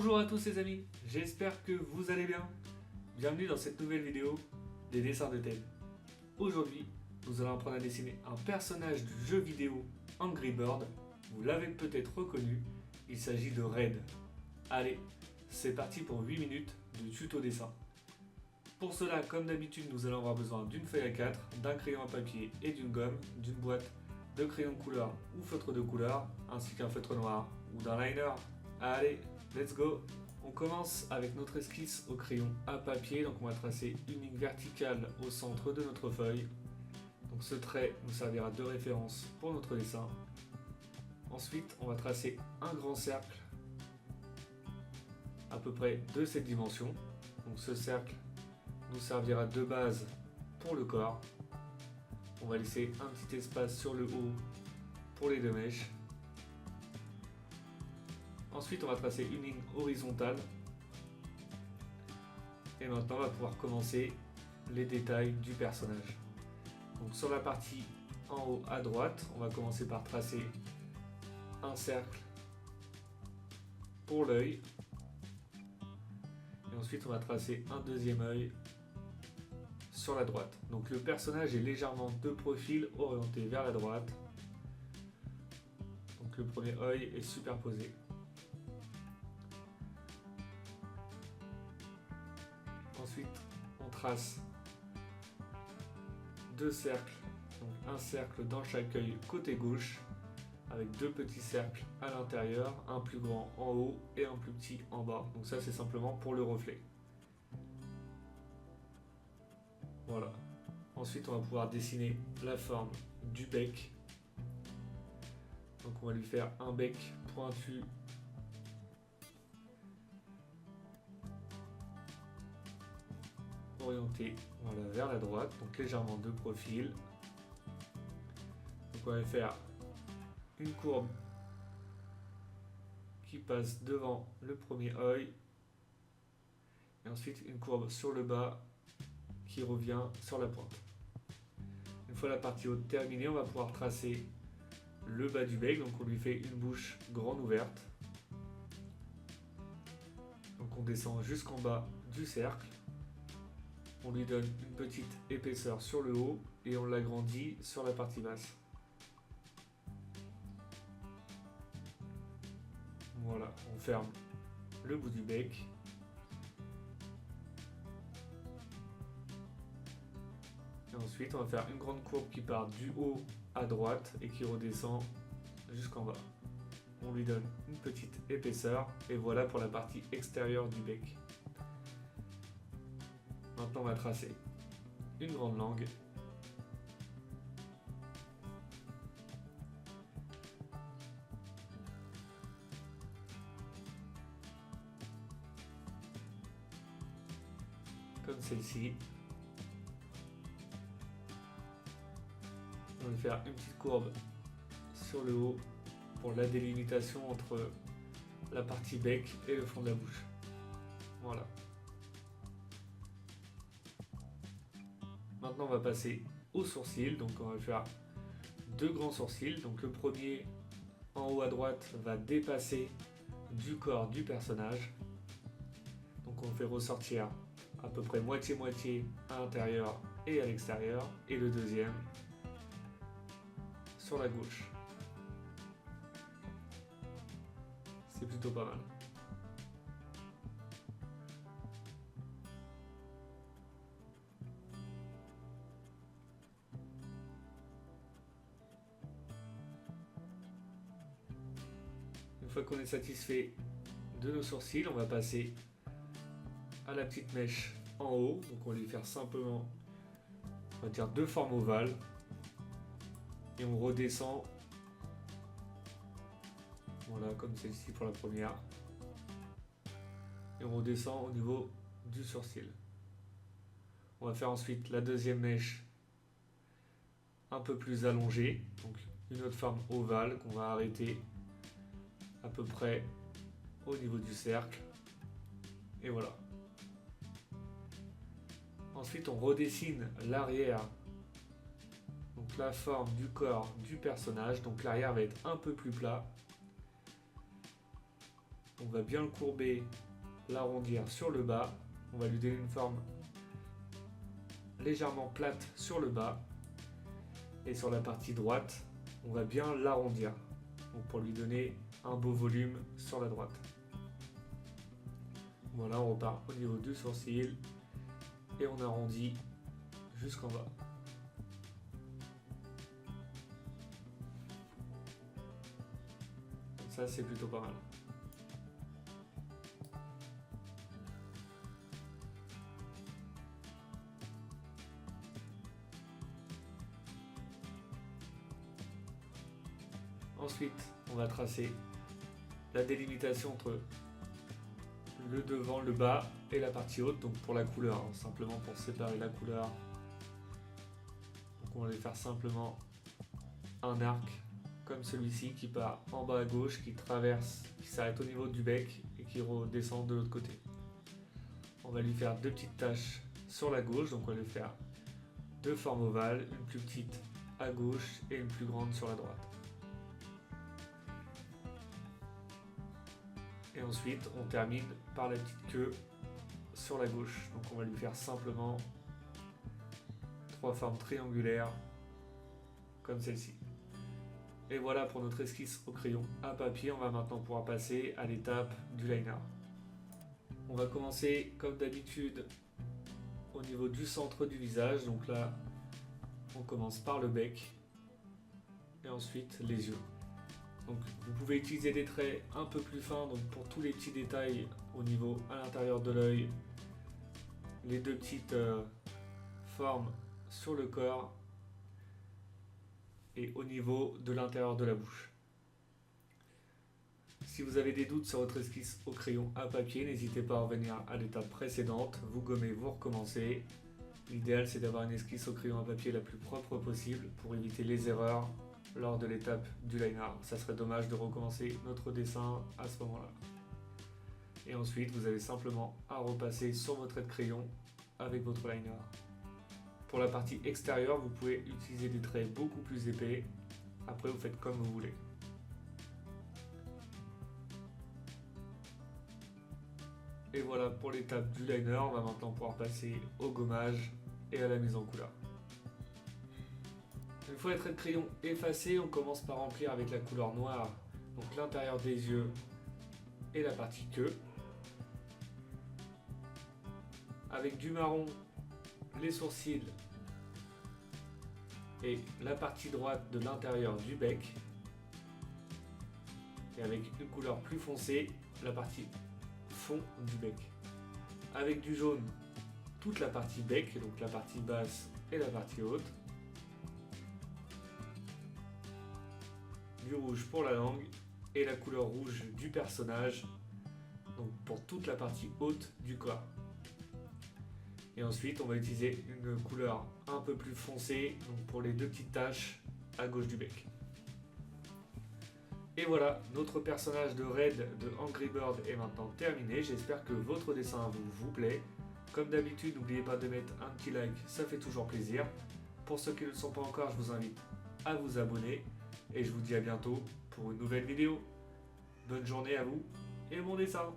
Bonjour à tous les amis, j'espère que vous allez bien. Bienvenue dans cette nouvelle vidéo des dessins de Ted. Aujourd'hui, nous allons apprendre à dessiner un personnage du jeu vidéo Angry Bird. Vous l'avez peut-être reconnu, il s'agit de Red. Allez, c'est parti pour 8 minutes de tuto dessin. Pour cela, comme d'habitude, nous allons avoir besoin d'une feuille A4, d'un crayon à papier et d'une gomme, d'une boîte de crayons de couleur ou feutre de couleur, ainsi qu'un feutre noir ou d'un liner. Allez, let's go! On commence avec notre esquisse au crayon à papier, donc on va tracer une ligne verticale au centre de notre feuille. Donc ce trait nous servira de référence pour notre dessin. Ensuite, on va tracer un grand cercle à peu près de cette dimension. Donc ce cercle nous servira de base pour le corps. On va laisser un petit espace sur le haut pour les deux mèches. Ensuite, on va tracer une ligne horizontale. Et maintenant, on va pouvoir commencer les détails du personnage. Donc sur la partie en haut à droite, on va commencer par tracer un cercle pour l'œil. Et ensuite, on va tracer un deuxième œil sur la droite. Donc le personnage est légèrement de profil, orienté vers la droite. Donc le premier œil est superposé. Ensuite, on trace deux cercles, donc un cercle dans chaque œil côté gauche, avec deux petits cercles à l'intérieur, un plus grand en haut et un plus petit en bas. Donc ça, c'est simplement pour le reflet. Voilà. Ensuite, on va pouvoir dessiner la forme du bec. Donc on va lui faire un bec pointu orienté, voilà, vers la droite, donc légèrement de profil. Donc on va faire une courbe qui passe devant le premier œil et ensuite une courbe sur le bas qui revient sur la pointe. Une fois la partie haute terminée, on va pouvoir tracer le bas du bec, donc on lui fait une bouche grande ouverte. Donc on descend jusqu'en bas du cercle. On lui donne une petite épaisseur sur le haut et on l'agrandit sur la partie basse. Voilà, on ferme le bout du bec. Et ensuite, on va faire une grande courbe qui part du haut à droite et qui redescend jusqu'en bas. On lui donne une petite épaisseur et voilà pour la partie extérieure du bec. Maintenant, on va tracer une grande langue. Comme celle-ci. On va faire une petite courbe sur le haut pour la délimitation entre la partie bec et le fond de la bouche. Voilà. Maintenant, on va passer aux sourcils. Donc, on va faire deux grands sourcils. Donc, le premier en haut à droite va dépasser du corps du personnage. Donc, on fait ressortir à peu près moitié-moitié à l'intérieur et à l'extérieur. Et le deuxième sur la gauche. C'est plutôt pas mal. Une fois qu'on est satisfait de nos sourcils, on va passer à la petite mèche en haut. Donc on va lui faire simplement, on va dire, deux formes ovales. Et on redescend, voilà, comme celle-ci pour la première. Et on redescend au niveau du sourcil. On va faire ensuite la deuxième mèche un peu plus allongée. Donc une autre forme ovale qu'on va arrêter à peu près au niveau du cercle. Et voilà. Ensuite, on redessine l'arrière. Donc la forme du corps du personnage. Donc l'arrière va être un peu plus plat. on va bien le courber, l'arrondir sur le bas. On va lui donner une forme légèrement plate sur le bas. Et sur la partie droite, on va bien l'arrondir. Donc pour lui donner un beau volume sur la droite. Voilà, on repart au niveau du sourcil et on arrondit jusqu'en bas. Ça, c'est plutôt pas mal. Ensuite, on va tracer la délimitation entre le devant, le bas et la partie haute, donc pour la couleur, hein, simplement pour séparer la couleur. Donc on va aller faire simplement un arc comme celui-ci qui part en bas à gauche, qui traverse, qui s'arrête au niveau du bec et qui redescend de l'autre côté. On va lui faire deux petites taches sur la gauche, donc on va lui faire deux formes ovales, une plus petite à gauche et une plus grande sur la droite. Et ensuite, on termine par la petite queue sur la gauche. Donc on va lui faire simplement trois formes triangulaires comme celle-ci. Et voilà pour notre esquisse au crayon à papier. On va maintenant pouvoir passer à l'étape du liner. On va commencer comme d'habitude au niveau du centre du visage. Donc là, on commence par le bec et ensuite les yeux. Donc vous pouvez utiliser des traits un peu plus fins donc pour tous les petits détails au niveau à l'intérieur de l'œil, les deux petites formes sur le corps et au niveau de l'intérieur de la bouche. Si vous avez des doutes sur votre esquisse au crayon à papier, n'hésitez pas à revenir à l'étape précédente, vous gommez, vous recommencez. L'idéal c'est d'avoir une esquisse au crayon à papier la plus propre possible pour éviter les erreurs lors de l'étape du liner. Ça serait dommage de recommencer notre dessin à ce moment-là. Et ensuite, vous avez simplement à repasser sur votre trait de crayon avec votre liner. Pour la partie extérieure, vous pouvez utiliser des traits beaucoup plus épais. Après, vous faites comme vous voulez. Et voilà pour l'étape du liner. On va maintenant pouvoir passer au gommage et à la mise en couleur. Une fois les traits de crayon effacés, on commence par remplir avec la couleur noire, donc l'intérieur des yeux et la partie queue. Avec du marron, les sourcils et la partie droite de l'intérieur du bec. Et avec une couleur plus foncée, la partie fond du bec. Avec du jaune, toute la partie bec, donc la partie basse et la partie haute. Du rouge pour la langue et la couleur rouge du personnage, donc pour toute la partie haute du corps. Et ensuite on va utiliser une couleur un peu plus foncée donc pour les deux petites taches à gauche du bec. Et voilà, notre personnage de Red de Angry Bird est maintenant terminé. J'espère que votre dessin vous plaît. Comme d'habitude, n'oubliez pas de mettre un petit like, ça fait toujours plaisir. Pour ceux qui ne le sont pas encore, je vous invite à vous abonner. Et je vous dis à bientôt pour une nouvelle vidéo. Bonne journée à vous et bon dessin!